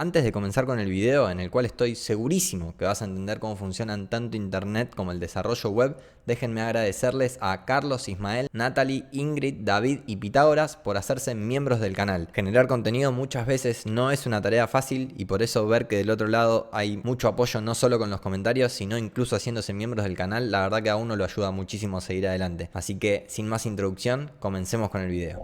Antes de comenzar con el video, en el cual estoy segurísimo que vas a entender cómo funcionan tanto internet como el desarrollo web, déjenme agradecerles a Carlos, Ismael, Natalie, Ingrid, David y Pitágoras por hacerse miembros del canal. Generar contenido muchas veces no es una tarea fácil y por eso ver que del otro lado hay mucho apoyo no solo con los comentarios, sino incluso haciéndose miembros del canal, la verdad que a uno lo ayuda muchísimo a seguir adelante. Así que sin más introducción, comencemos con el video.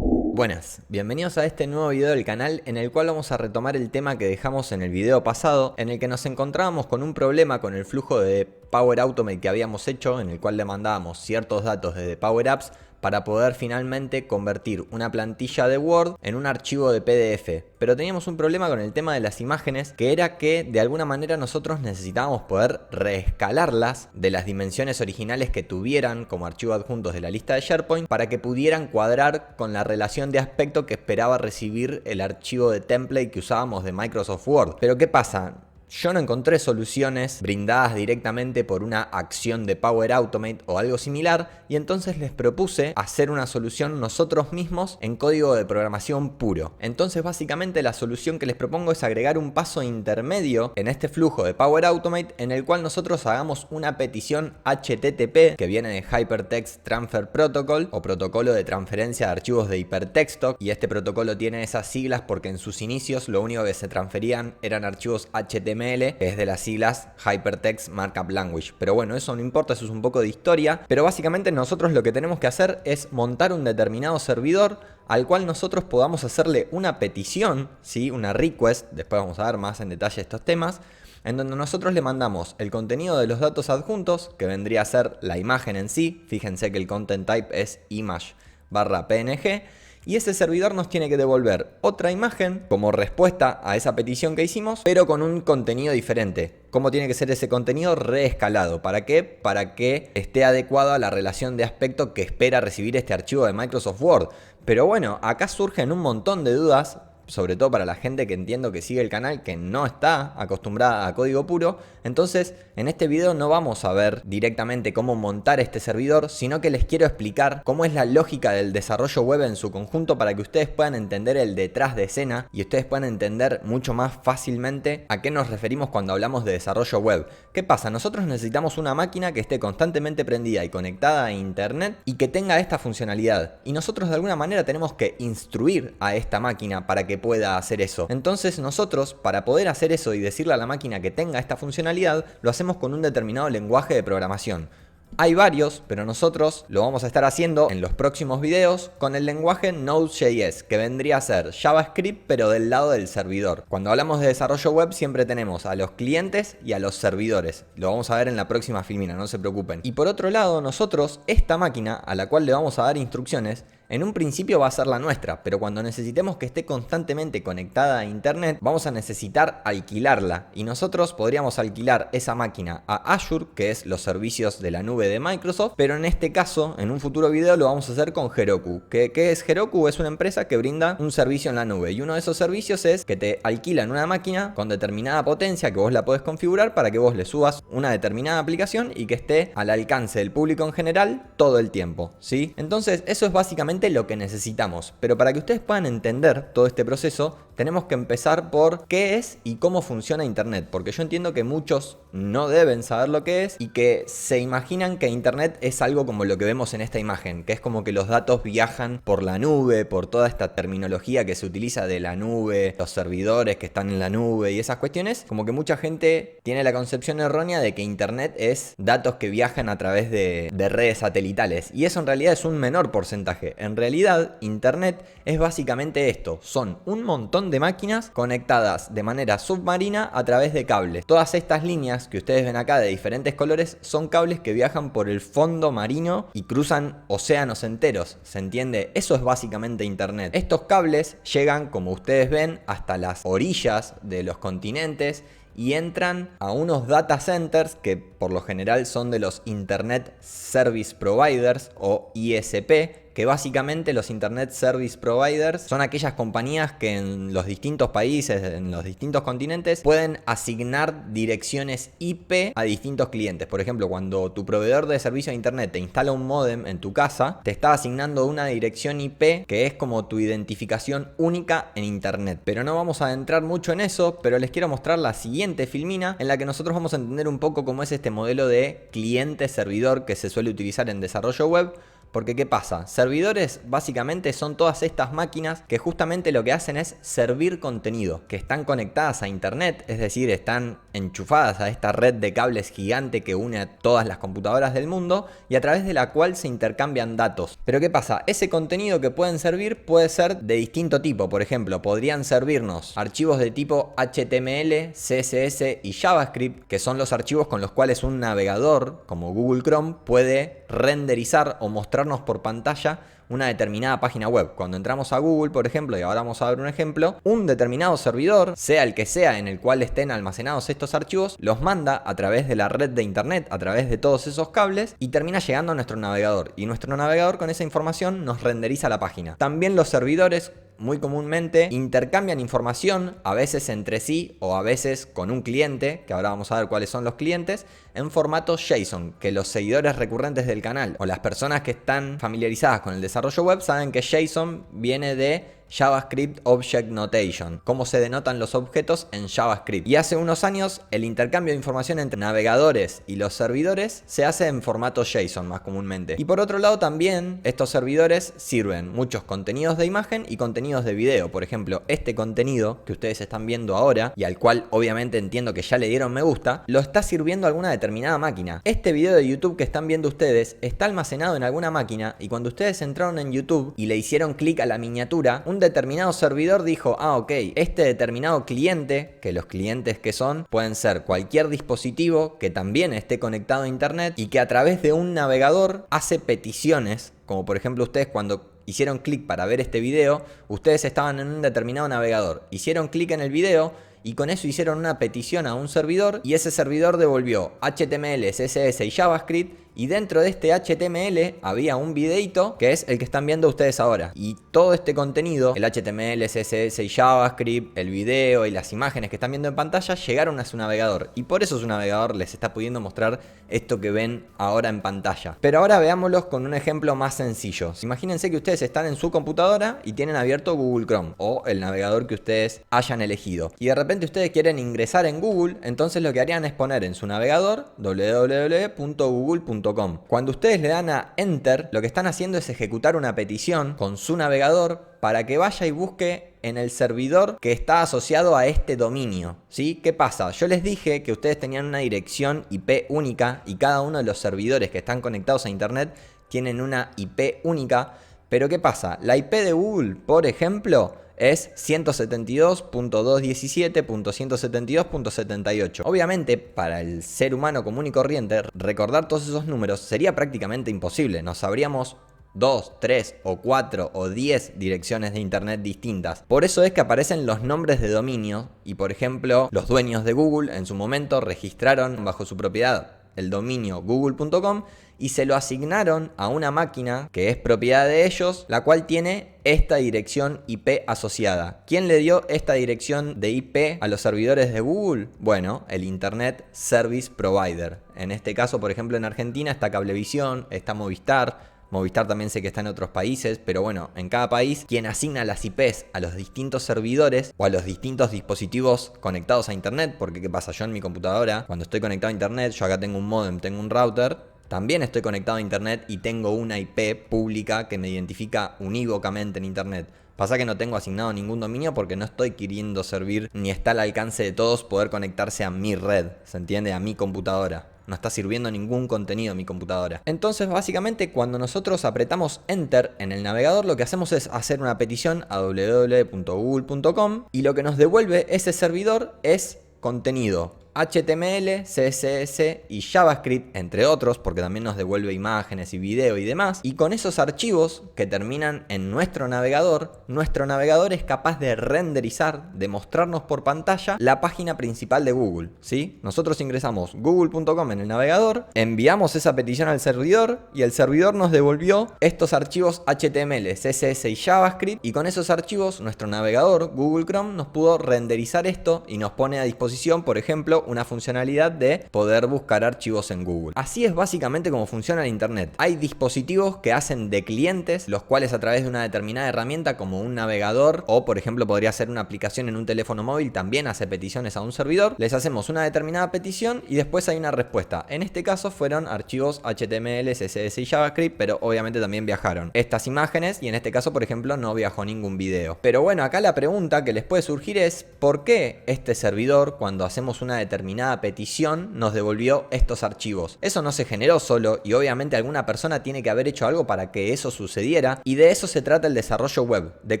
Buenas, bienvenidos a este nuevo video del canal en el cual vamos a retomar el tema que dejamos en el video pasado, en el que nos encontrábamos con un problema con el flujo de Power Automate que habíamos hecho, en el cual le mandábamos ciertos datos desde Power Apps para poder finalmente convertir una plantilla de Word en un archivo de PDF. Pero teníamos un problema con el tema de las imágenes, que era que de alguna manera nosotros necesitábamos poder reescalarlas de las dimensiones originales que tuvieran como archivo adjuntos de la lista de SharePoint para que pudieran cuadrar con la relación de aspecto que esperaba recibir el archivo de template que usábamos de Microsoft Word. Pero ¿qué pasa? Yo no encontré soluciones brindadas directamente por una acción de Power Automate o algo similar, y entonces les propuse hacer una solución nosotros mismos en código de programación puro. Entonces básicamente la solución que les propongo es agregar un paso intermedio en este flujo de Power Automate en el cual nosotros hagamos una petición HTTP que viene de Hypertext Transfer Protocol o protocolo de transferencia de archivos de hipertexto, y este protocolo tiene esas siglas porque en sus inicios lo único que se transferían eran archivos HTML, que es de las siglas Hypertext Markup Language. Pero bueno, eso no importa, eso es un poco de historia. Pero básicamente nosotros lo que tenemos que hacer es montar un determinado servidor al cual nosotros podamos hacerle una petición, ¿sí? Una request, después vamos a ver más en detalle estos temas, en donde nosotros le mandamos el contenido de los datos adjuntos, que vendría a ser la imagen en sí. Fíjense que el content type es image/png. Y ese servidor nos tiene que devolver otra imagen como respuesta a esa petición que hicimos, pero con un contenido diferente. ¿Cómo tiene que ser ese contenido? Reescalado. ¿Para qué? Para que esté adecuado a la relación de aspecto que espera recibir este archivo de Microsoft Word. Pero bueno, acá surgen un montón de dudas, sobre todo para la gente que entiendo que sigue el canal, que no está acostumbrada a código puro. Entonces, en este video no vamos a ver directamente cómo montar este servidor, sino que les quiero explicar cómo es la lógica del desarrollo web en su conjunto para que ustedes puedan entender el detrás de escena y ustedes puedan entender mucho más fácilmente a qué nos referimos cuando hablamos de desarrollo web. ¿Qué pasa? Nosotros necesitamos una máquina que esté constantemente prendida y conectada a internet y que tenga esta funcionalidad. Y nosotros de alguna manera tenemos que instruir a esta máquina para que pueda hacer eso. Entonces nosotros, para poder hacer eso y decirle a la máquina que tenga esta funcionalidad, lo hacemos con un determinado lenguaje de programación. Hay varios, pero nosotros lo vamos a estar haciendo en los próximos videos con el lenguaje Node.js, que vendría a ser JavaScript pero del lado del servidor. Cuando hablamos de desarrollo web siempre tenemos a los clientes y a los servidores. Lo vamos a ver en la próxima filmina, no se preocupen. Y por otro lado, nosotros, esta máquina a la cual le vamos a dar instrucciones, en un principio va a ser la nuestra, pero cuando necesitemos que esté constantemente conectada a internet, vamos a necesitar alquilarla. Y nosotros podríamos alquilar esa máquina a Azure, que es los servicios de la nube de Microsoft, pero en este caso, en un futuro video lo vamos a hacer con Heroku. ¿Qué es Heroku? Es una empresa que brinda un servicio en la nube, y uno de esos servicios es que te alquilan una máquina con determinada potencia que vos la podés configurar para que vos le subas una determinada aplicación y que esté al alcance del público en general todo el tiempo, ¿sí? Entonces eso es básicamente lo que necesitamos, pero para que ustedes puedan entender todo este proceso tenemos que empezar por qué es y cómo funciona internet, porque yo entiendo que muchos no deben saber lo que es y que se imaginan que internet es algo como lo que vemos en esta imagen, que es como que los datos viajan por la nube, por toda esta terminología que se utiliza de la nube, los servidores que están en la nube y esas cuestiones. Como que mucha gente tiene la concepción errónea de que internet es datos que viajan a través de redes satelitales, y eso en realidad es un menor porcentaje. En realidad, internet es básicamente esto: son un montón de máquinas conectadas de manera submarina a través de cables. Todas estas líneas que ustedes ven acá de diferentes colores son cables que viajan por el fondo marino y cruzan océanos enteros, ¿se entiende? Eso es básicamente internet. Estos cables llegan, como ustedes ven, hasta las orillas de los continentes y entran a unos data centers que por lo general son de los Internet Service Providers o ISP, que básicamente los Internet Service Providers son aquellas compañías que en los distintos países, en los distintos continentes, pueden asignar direcciones IP a distintos clientes. Por ejemplo, cuando tu proveedor de servicio de Internet te instala un módem en tu casa, te está asignando una dirección IP que es como tu identificación única en Internet. Pero no vamos a adentrar mucho en eso, pero les quiero mostrar la siguiente filmina en la que nosotros vamos a entender un poco cómo es este modelo de cliente-servidor que se suele utilizar en desarrollo web. Porque ¿qué pasa? Servidores básicamente son todas estas máquinas que justamente lo que hacen es servir contenido, que están conectadas a internet, es decir, están enchufadas a esta red de cables gigante que une a todas las computadoras del mundo y a través de la cual se intercambian datos. Pero ¿qué pasa? Ese contenido que pueden servir puede ser de distinto tipo. Por ejemplo, podrían servirnos archivos de tipo HTML, CSS y JavaScript, que son los archivos con los cuales un navegador como Google Chrome puede renderizar o mostrar por pantalla una determinada página web. Cuando entramos a Google, por ejemplo, y ahora vamos a ver un ejemplo, un determinado servidor, sea el que sea en el cual estén almacenados estos archivos, los manda a través de la red de internet, a través de todos esos cables y termina llegando a nuestro navegador. Y nuestro navegador con esa información nos renderiza la página. También los servidores muy comúnmente intercambian información, a veces entre sí o a veces con un cliente, que ahora vamos a ver cuáles son los clientes, en formato JSON, que los seguidores recurrentes del canal o las personas que están familiarizadas con el desarrollo web saben que JSON viene de JavaScript Object Notation, cómo se denotan los objetos en JavaScript. Y hace unos años el intercambio de información entre navegadores y los servidores se hace en formato JSON más comúnmente. Y por otro lado también estos servidores sirven muchos contenidos de imagen y contenidos de video. Por ejemplo, este contenido que ustedes están viendo ahora y al cual obviamente entiendo que ya le dieron me gusta, lo está sirviendo alguna determinada máquina. Este video de YouTube que están viendo ustedes está almacenado en alguna máquina y cuando ustedes entraron en YouTube y le hicieron clic a la miniatura, un determinado servidor dijo, ok, este determinado cliente, que los clientes que son, pueden ser cualquier dispositivo que también esté conectado a internet y que a través de un navegador hace peticiones, como por ejemplo ustedes cuando hicieron clic para ver este video, ustedes estaban en un determinado navegador, hicieron clic en el video y con eso hicieron una petición a un servidor y ese servidor devolvió HTML, CSS y JavaScript y dentro de este HTML había un videito que es el que están viendo ustedes ahora. Y todo este contenido, el HTML, CSS y JavaScript, el video y las imágenes que están viendo en pantalla llegaron a su navegador. Y por eso su navegador les está pudiendo mostrar esto que ven ahora en pantalla. Pero ahora veámoslos con un ejemplo más sencillo. Imagínense que ustedes están en su computadora y tienen abierto Google Chrome o el navegador que ustedes hayan elegido. Y de repente ustedes quieren ingresar en Google, entonces lo que harían es poner en su navegador www.google.com. Cuando ustedes le dan a Enter, lo que están haciendo es ejecutar una petición con su navegador para que vaya y busque en el servidor que está asociado a este dominio, ¿sí? ¿Qué pasa? Yo les dije que ustedes tenían una dirección IP única y cada uno de los servidores que están conectados a internet tienen una IP única, pero ¿qué pasa? La IP de Google, por ejemplo, es 172.217.172.78. Obviamente, para el ser humano común y corriente, recordar todos esos números sería prácticamente imposible. Nos sabríamos 2, 3 o 4 o 10 direcciones de internet distintas. Por eso es que aparecen los nombres de dominio y, por ejemplo, los dueños de Google en su momento registraron bajo su propiedad el dominio google.com y se lo asignaron a una máquina que es propiedad de ellos, la cual tiene esta dirección IP asociada. ¿Quién le dio esta dirección de IP a los servidores de Google? Bueno, el Internet Service Provider. En este caso, por ejemplo, en Argentina está Cablevisión, está Movistar. Movistar también sé que está en otros países, pero bueno, en cada país quien asigna las IPs a los distintos servidores o a los distintos dispositivos conectados a internet, porque ¿qué pasa? Yo en mi computadora, cuando estoy conectado a internet, yo acá tengo un módem, tengo un router, también estoy conectado a internet y tengo una IP pública que me identifica unívocamente en internet. Pasa que no tengo asignado ningún dominio porque no estoy queriendo servir ni está al alcance de todos poder conectarse a mi red, ¿se entiende? A mi computadora. No está sirviendo ningún contenido en mi computadora. Entonces, básicamente, cuando nosotros apretamos Enter en el navegador, lo que hacemos es hacer una petición a www.google.com y lo que nos devuelve ese servidor es contenido HTML, CSS y JavaScript, entre otros, porque también nos devuelve imágenes y video y demás. Y con esos archivos que terminan en nuestro navegador es capaz de renderizar, de mostrarnos por pantalla la página principal de Google, ¿sí? Nosotros ingresamos google.com en el navegador, enviamos esa petición al servidor y el servidor nos devolvió estos archivos HTML, CSS y JavaScript, y con esos archivos nuestro navegador Google Chrome nos pudo renderizar esto y nos pone a disposición, por ejemplo, una funcionalidad de poder buscar archivos en Google. Así es básicamente como funciona el Internet. Hay dispositivos que hacen de clientes, los cuales a través de una determinada herramienta como un navegador o por ejemplo podría ser una aplicación en un teléfono móvil, también hace peticiones a un servidor. Les hacemos una determinada petición y después hay una respuesta. En este caso fueron archivos HTML, CSS y JavaScript, pero obviamente también viajaron estas imágenes y en este caso por ejemplo no viajó ningún video. Pero bueno, acá la pregunta que les puede surgir es ¿por qué este servidor cuando hacemos una determinada petición nos devolvió estos archivos? Eso no se generó solo y obviamente alguna persona tiene que haber hecho algo para que eso sucediera, y de eso se trata el desarrollo web, de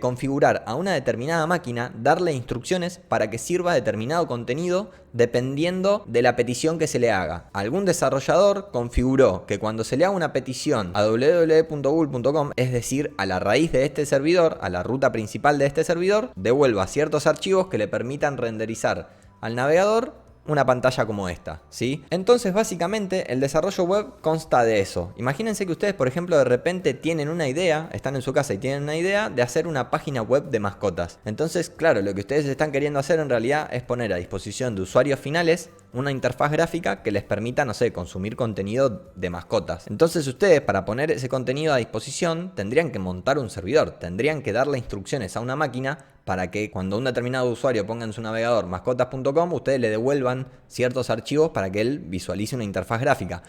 configurar a una determinada máquina, darle instrucciones para que sirva determinado contenido dependiendo de la petición que se le haga. Algún desarrollador configuró que cuando se le haga una petición a www.google.com, es decir, a la raíz de este servidor, a la ruta principal de este servidor, devuelva ciertos archivos que le permitan renderizar al navegador una pantalla como esta, ¿sí? Entonces básicamente el desarrollo web consta de eso. Imagínense que ustedes por ejemplo de repente tienen una idea, están en su casa y tienen una idea de hacer una página web de mascotas. Entonces claro, lo que ustedes están queriendo hacer en realidad es poner a disposición de usuarios finales una interfaz gráfica que les permita, no sé, consumir contenido de mascotas. Entonces ustedes para poner ese contenido a disposición tendrían que montar un servidor, tendrían que darle instrucciones a una máquina para que cuando un determinado usuario ponga en su navegador mascotas.com, ustedes le devuelvan ciertos archivos para que él visualice una interfaz gráfica.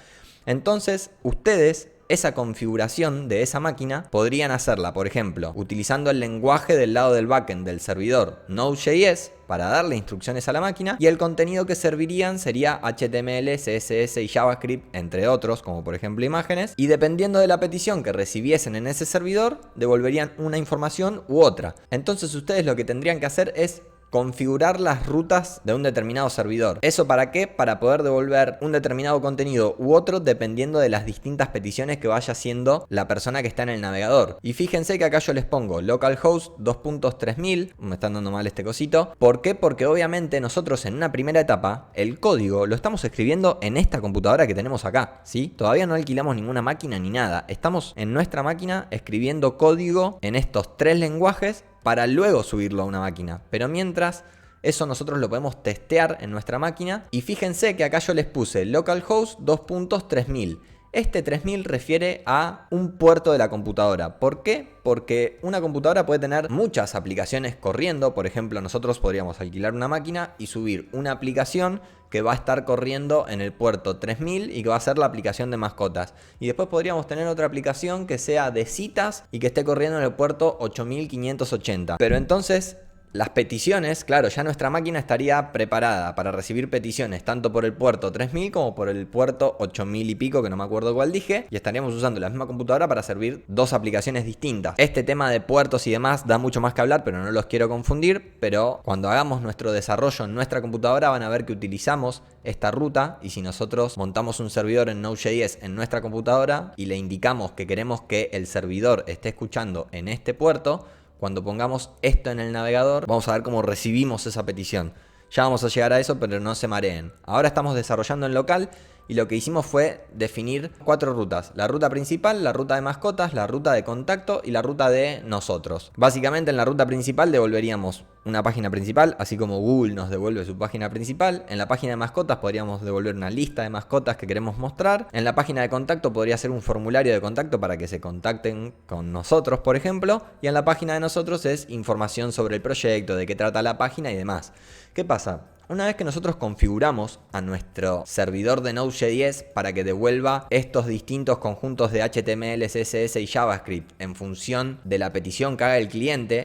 Entonces ustedes esa configuración de esa máquina podrían hacerla, por ejemplo, utilizando el lenguaje del lado del backend del servidor Node.js para darle instrucciones a la máquina, y el contenido que servirían sería HTML, CSS y JavaScript, entre otros, como por ejemplo imágenes, y dependiendo de la petición que recibiesen en ese servidor, devolverían una información u otra. Entonces ustedes lo que tendrían que hacer es configurar las rutas de un determinado servidor. ¿Eso para qué? Para poder devolver un determinado contenido u otro dependiendo de las distintas peticiones que vaya haciendo la persona que está en el navegador. Y fíjense que acá yo les pongo localhost 2.3000, me están dando mal este cosito. ¿Por qué? Porque obviamente nosotros en una primera etapa el código lo estamos escribiendo en esta computadora que tenemos acá, ¿sí? Todavía no alquilamos ninguna máquina ni nada. Estamos en nuestra máquina escribiendo código en estos tres lenguajes para luego subirlo a una máquina. Pero mientras, eso nosotros lo podemos testear en nuestra máquina. Y fíjense que acá yo les puse localhost 2.3000. Este 3000 refiere a un puerto de la computadora. ¿Por qué? Porque una computadora puede tener muchas aplicaciones corriendo. Por ejemplo, nosotros podríamos alquilar una máquina y subir una aplicación que va a estar corriendo en el puerto 3000 y que va a ser la aplicación de mascotas. Y después podríamos tener otra aplicación que sea de citas y que esté corriendo en el puerto 8580. Pero entonces las peticiones, claro, ya nuestra máquina estaría preparada para recibir peticiones tanto por el puerto 3000 como por el puerto 8000 y pico, que no me acuerdo cuál dije, y estaríamos usando la misma computadora para servir dos aplicaciones distintas. Este tema de puertos y demás da mucho más que hablar, pero no los quiero confundir. Pero cuando hagamos nuestro desarrollo en nuestra computadora van a ver que utilizamos esta ruta, y si nosotros montamos un servidor en Node.js en nuestra computadora y le indicamos que queremos que el servidor esté escuchando en este puerto, cuando pongamos esto en el navegador, vamos a ver cómo recibimos esa petición. Ya vamos a llegar a eso, pero no se mareen. Ahora estamos desarrollando en local y lo que hicimos fue definir 4 rutas. La ruta principal, la ruta de mascotas, la ruta de contacto y la ruta de nosotros. Básicamente en la ruta principal devolveríamos una página principal, así como Google nos devuelve su página principal. En la página de mascotas podríamos devolver una lista de mascotas que queremos mostrar. En la página de contacto podría ser un formulario de contacto para que se contacten con nosotros, por ejemplo. Y en la página de nosotros es información sobre el proyecto, de qué trata la página y demás. ¿Qué pasa? Una vez que nosotros configuramos a nuestro servidor de Node.js para que devuelva estos distintos conjuntos de HTML, CSS y JavaScript en función de la petición que haga el cliente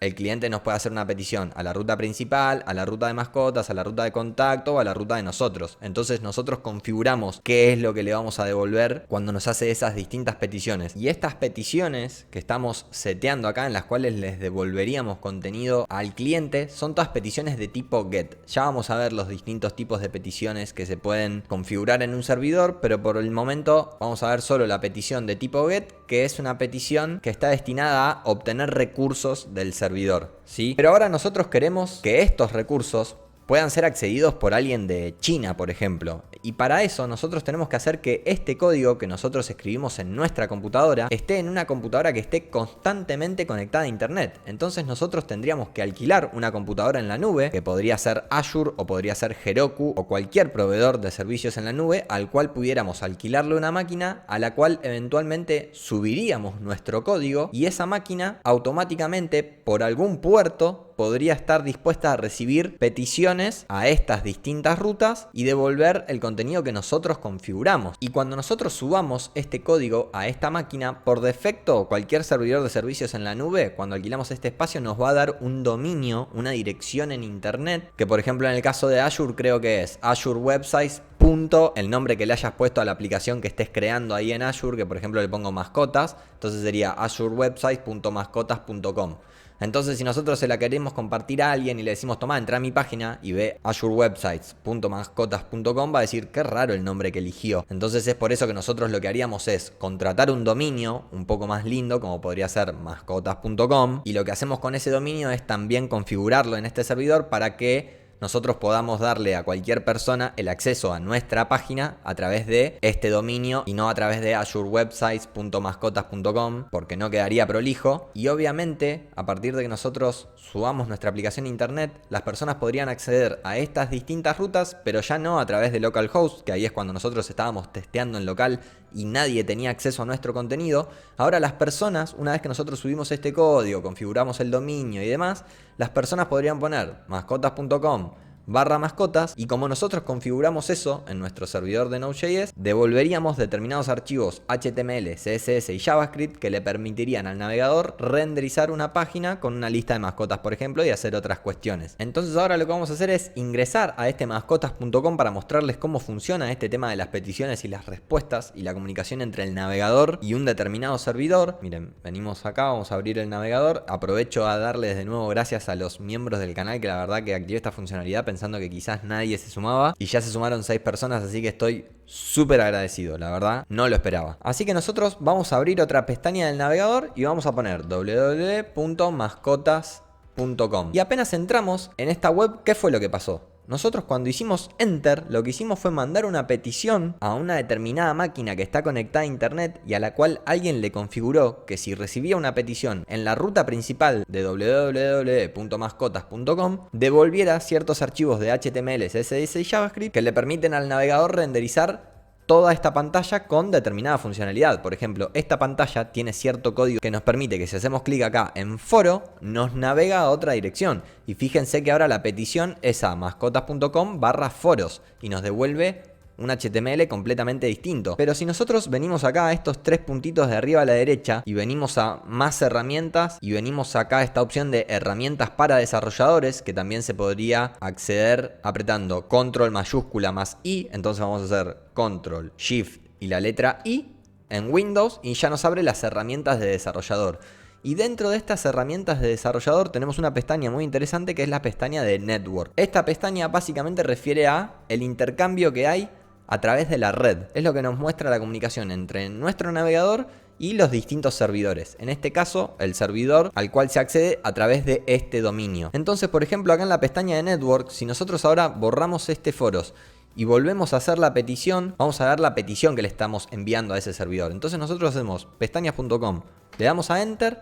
nos puede hacer una petición a la ruta principal, a la ruta de mascotas, a la ruta de contacto o a la ruta de nosotros. Entonces nosotros configuramos qué es lo que le vamos a devolver cuando nos hace esas distintas peticiones. Y estas peticiones que estamos seteando acá, en las cuales les devolveríamos contenido al cliente, son todas peticiones de tipo GET. Ya vamos a ver los distintos tipos de peticiones que se pueden configurar en un servidor, pero por el momento vamos a ver solo la petición de tipo GET, que es una petición que está destinada a obtener recursos del servidor, ¿sí? Pero ahora nosotros queremos que estos recursos puedan ser accedidos por alguien de China, por ejemplo. Y para eso nosotros tenemos que hacer que este código que nosotros escribimos en nuestra computadora esté en una computadora que esté constantemente conectada a internet. Entonces nosotros tendríamos que alquilar una computadora en la nube, que podría ser Azure o podría ser Heroku o cualquier proveedor de servicios en la nube, al cual pudiéramos alquilarle una máquina a la cual eventualmente subiríamos nuestro código, y esa máquina automáticamente por algún puerto podría estar dispuesta a recibir peticiones a estas distintas rutas y devolver el contenido que nosotros configuramos. Y cuando nosotros subamos este código a esta máquina, por defecto cualquier servidor de servicios en la nube, cuando alquilamos este espacio, nos va a dar un dominio, una dirección en internet, que por ejemplo en el caso de Azure creo que es Azure Websites. El nombre que le hayas puesto a la aplicación que estés creando ahí en Azure, que por ejemplo le pongo mascotas, entonces sería azurewebsites.mascotas.com. Entonces si nosotros se la queremos compartir a alguien y le decimos toma, entra a mi página y ve azurewebsites.mascotas.com, va a decir qué raro el nombre que eligió. Entonces es por eso que nosotros lo que haríamos es contratar un dominio un poco más lindo, como podría ser mascotas.com, y lo que hacemos con ese dominio es también configurarlo en este servidor para que nosotros podamos darle a cualquier persona el acceso a nuestra página a través de este dominio y no a través de azurewebsites.mascotas.com, porque no quedaría prolijo. Y obviamente a partir de que nosotros subamos nuestra aplicación a internet, las personas podrían acceder a estas distintas rutas, pero ya no a través de localhost, que ahí es cuando nosotros estábamos testeando en local y nadie tenía acceso a nuestro contenido. Ahora las personas, una vez que nosotros subimos este código, configuramos el dominio y demás, las personas podrían poner mascotas.com/mascotas, y como nosotros configuramos eso en nuestro servidor de Node.js, devolveríamos determinados archivos HTML, CSS y JavaScript que le permitirían al navegador renderizar una página con una lista de mascotas, por ejemplo, y hacer otras cuestiones. Entonces ahora lo que vamos a hacer es ingresar a este mascotas.com para mostrarles cómo funciona este tema de las peticiones y las respuestas y la comunicación entre el navegador y un determinado servidor. Miren, venimos acá, vamos a abrir el navegador. Aprovecho a darles de nuevo gracias a los miembros del canal, que la verdad que activé esta funcionalidad pensando que quizás nadie se sumaba, y ya se sumaron 6 personas, así que estoy súper agradecido, la verdad, no lo esperaba. Así que nosotros vamos a abrir otra pestaña del navegador y vamos a poner www.mascotas.com. Y apenas entramos en esta web, ¿qué fue lo que pasó? Nosotros cuando hicimos Enter, lo que hicimos fue mandar una petición a una determinada máquina que está conectada a internet y a la cual alguien le configuró que si recibía una petición en la ruta principal de www.mascotas.com, devolviera ciertos archivos de HTML, CSS y JavaScript que le permiten al navegador renderizar toda esta pantalla con determinada funcionalidad. Por ejemplo, esta pantalla tiene cierto código que nos permite que si hacemos clic acá en foro, nos navega a otra dirección. Y fíjense que ahora la petición es a mascotas.com/foros y nos devuelve un HTML completamente distinto. Pero si nosotros venimos acá a estos 3 puntitos de arriba a la derecha y venimos a más herramientas y venimos acá a esta opción de herramientas para desarrolladores, que también se podría acceder apretando control mayúscula más I, entonces vamos a hacer control, shift y la letra I en Windows y ya nos abre las herramientas de desarrollador. Y dentro de estas herramientas de desarrollador tenemos una pestaña muy interesante que es la pestaña de Network. Esta pestaña básicamente refiere a el intercambio que hay a través de la red. Es lo que nos muestra la comunicación entre nuestro navegador y los distintos servidores. En este caso, el servidor al cual se accede a través de este dominio. Entonces, por ejemplo, acá en la pestaña de Network, si nosotros ahora borramos este foros y volvemos a hacer la petición, vamos a ver la petición que le estamos enviando a ese servidor. Entonces nosotros hacemos pestañas.com, le damos a Enter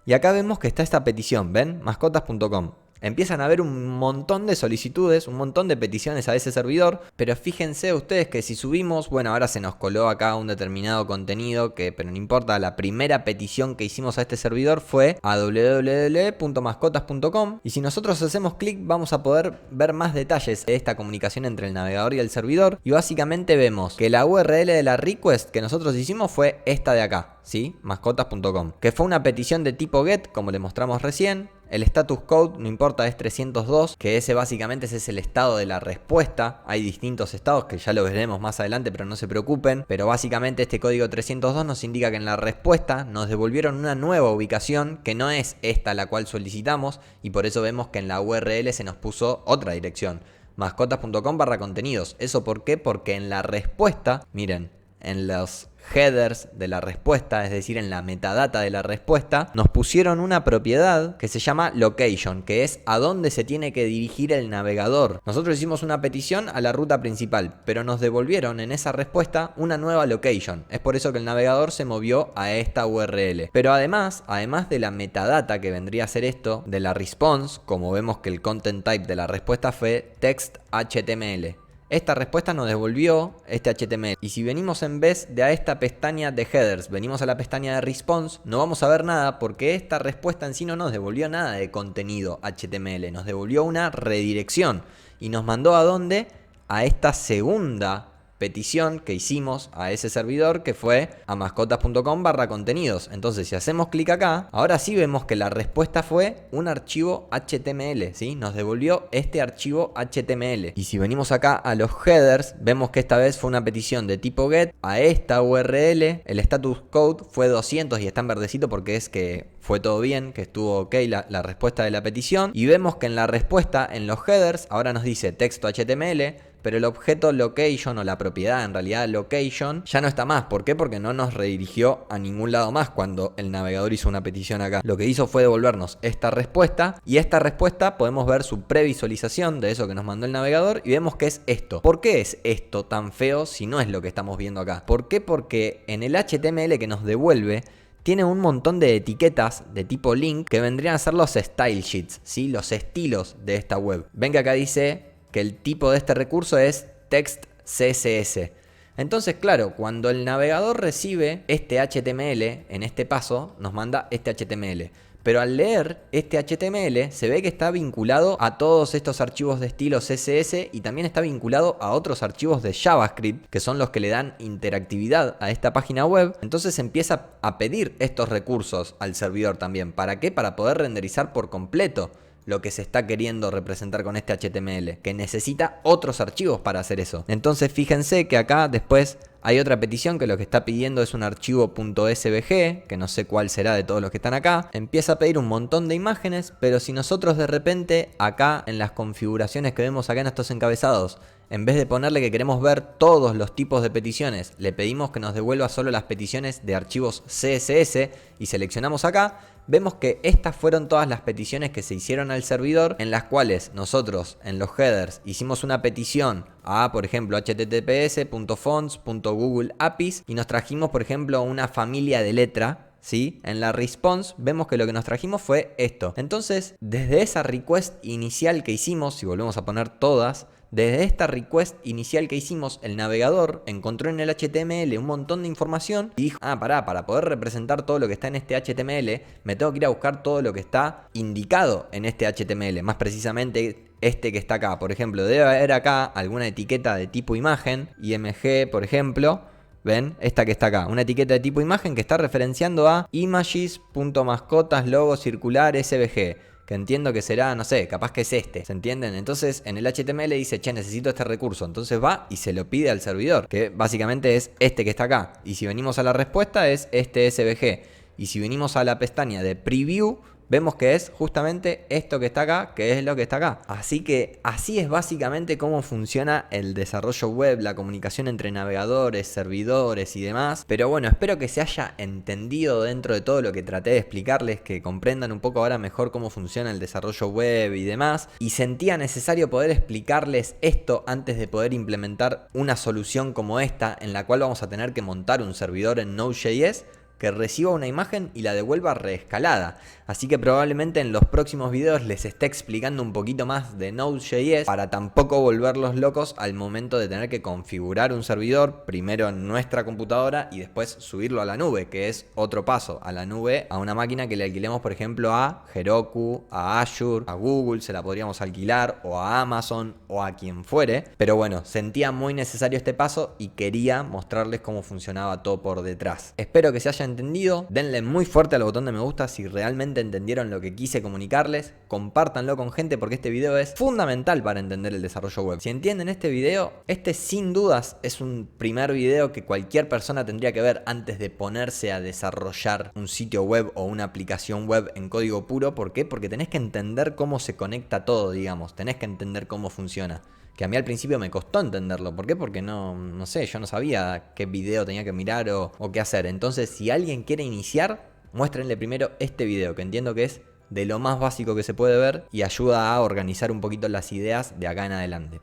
y acá vemos que está esta petición, ¿ven? Mascotas.com. Empiezan a haber un montón de solicitudes, un montón de peticiones a ese servidor, pero fíjense ustedes que si subimos, bueno, ahora se nos coló acá un determinado contenido, pero no importa, la primera petición que hicimos a este servidor fue a www.mascotas.com, y si nosotros hacemos clic vamos a poder ver más detalles de esta comunicación entre el navegador y el servidor, y básicamente vemos que la URL de la request que nosotros hicimos fue esta de acá, ¿sí? Mascotas.com, que fue una petición de tipo GET, como le mostramos recién. El status code, no importa, es 302, que ese básicamente ese es el estado de la respuesta. Hay distintos estados que ya lo veremos más adelante, pero no se preocupen. Pero básicamente este código 302 nos indica que en la respuesta nos devolvieron una nueva ubicación que no es esta la cual solicitamos, y por eso vemos que en la URL se nos puso otra dirección. mascotas.com/contenidos. ¿Eso por qué? Porque en la respuesta, miren, en los headers de la respuesta, es decir, en la metadata de la respuesta, nos pusieron una propiedad que se llama location, que es a dónde se tiene que dirigir el navegador. Nosotros hicimos una petición a la ruta principal, pero nos devolvieron en esa respuesta una nueva location. Es por eso que el navegador se movió a esta URL. Pero además de la metadata que vendría a ser esto, de la response, como vemos que el content type de la respuesta fue text HTML. Esta respuesta nos devolvió este HTML. Y si venimos en vez de a esta pestaña de headers, venimos a la pestaña de response, no vamos a ver nada porque esta respuesta en sí no nos devolvió nada de contenido HTML. Nos devolvió una redirección. Y nos mandó ¿a dónde? A esta segunda petición que hicimos a ese servidor, que fue a mascotas.com/contenidos. Entonces, si hacemos clic acá, ahora sí vemos que la respuesta fue un archivo HTML, ¿sí? Nos devolvió este archivo HTML. Y si venimos acá a los headers, vemos que esta vez fue una petición de tipo get a esta URL. El status code fue 200 y está en verdecito porque es que fue todo bien, que estuvo ok la respuesta de la petición. Y vemos que en la respuesta, en los headers, ahora nos dice texto HTML, pero el objeto location, o la propiedad en realidad location, ya no está más. ¿Por qué? Porque no nos redirigió a ningún lado más cuando el navegador hizo una petición acá. Lo que hizo fue devolvernos esta respuesta, y esta respuesta podemos ver su previsualización de eso que nos mandó el navegador y vemos que es esto. ¿Por qué es esto tan feo si no es lo que estamos viendo acá? ¿Por qué? Porque en el HTML que nos devuelve tiene un montón de etiquetas de tipo link que vendrían a ser los style sheets, ¿sí? Los estilos de esta web. Ven que acá dice que el tipo de este recurso es text CSS. Entonces, claro, cuando el navegador recibe este HTML, en este paso, nos manda este HTML. Pero al leer este HTML, se ve que está vinculado a todos estos archivos de estilo CSS y también está vinculado a otros archivos de JavaScript, que son los que le dan interactividad a esta página web. Entonces empieza a pedir estos recursos al servidor también. ¿Para qué? Para poder renderizar por completo lo que se está queriendo representar con este HTML, que necesita otros archivos para hacer eso. Entonces fíjense que acá después hay otra petición que lo que está pidiendo es un archivo .svg, que no sé cuál será de todos los que están acá. Empieza a pedir un montón de imágenes, pero si nosotros de repente acá en las configuraciones que vemos acá en estos encabezados, en vez de ponerle que queremos ver todos los tipos de peticiones, le pedimos que nos devuelva solo las peticiones de archivos CSS y seleccionamos acá, vemos que estas fueron todas las peticiones que se hicieron al servidor, en las cuales nosotros en los headers hicimos una petición a, por ejemplo, https://fonts.google.apis y nos trajimos, por ejemplo, una familia de letra. ¿Sí? En la response vemos que lo que nos trajimos fue esto. Entonces, desde esa request inicial que hicimos, si volvemos a poner todas, desde esta request inicial que hicimos, el navegador encontró en el HTML un montón de información y dijo, para poder representar todo lo que está en este HTML, me tengo que ir a buscar todo lo que está indicado en este HTML, más precisamente este que está acá. Por ejemplo, debe haber acá alguna etiqueta de tipo imagen, IMG, por ejemplo. ¿Ven? Esta que está acá, una etiqueta de tipo imagen que está referenciando a images.mascotas logo circular svg, que entiendo que será, no sé, capaz que es este, ¿se entienden? Entonces en el HTML dice, che, necesito este recurso, entonces va y se lo pide al servidor, que básicamente es este que está acá. Y si venimos a la respuesta es este svg. Y si venimos a la pestaña de preview, vemos que es justamente esto que está acá, que es lo que está acá. Así que así es básicamente cómo funciona el desarrollo web, la comunicación entre navegadores, servidores y demás. Pero bueno, espero que se haya entendido dentro de todo lo que traté de explicarles, que comprendan un poco ahora mejor cómo funciona el desarrollo web y demás. Y sentía necesario poder explicarles esto antes de poder implementar una solución como esta, en la cual vamos a tener que montar un servidor en Node.js que reciba una imagen y la devuelva reescalada. Así que probablemente en los próximos videos les esté explicando un poquito más de Node.js para tampoco volverlos locos al momento de tener que configurar un servidor, primero en nuestra computadora y después subirlo a la nube, que es otro paso, a la nube, a una máquina que le alquilemos, por ejemplo, a Heroku, a Azure, a Google, se la podríamos alquilar, o a Amazon, o a quien fuere. Pero bueno, sentía muy necesario este paso y quería mostrarles cómo funcionaba todo por detrás. Espero que se hayan entendido, denle muy fuerte al botón de me gusta si realmente entendieron lo que quise comunicarles, compártanlo con gente porque este video es fundamental para entender el desarrollo web. Si entienden este video, este sin dudas es un primer video que cualquier persona tendría que ver antes de ponerse a desarrollar un sitio web o una aplicación web en código puro. ¿Por qué? Porque tenés que entender cómo se conecta todo, digamos, tenés que entender cómo funciona. que a mí al principio me costó entenderlo. ¿Por qué? Porque no sé, yo no sabía qué video tenía que mirar o qué hacer. Entonces, si alguien quiere iniciar, muéstrenle primero este video, que entiendo que es de lo más básico que se puede ver y ayuda a organizar un poquito las ideas de acá en adelante.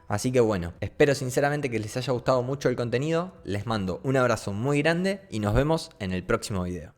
Así que bueno, espero sinceramente que les haya gustado mucho el contenido, les mando un abrazo muy grande y nos vemos en el próximo video.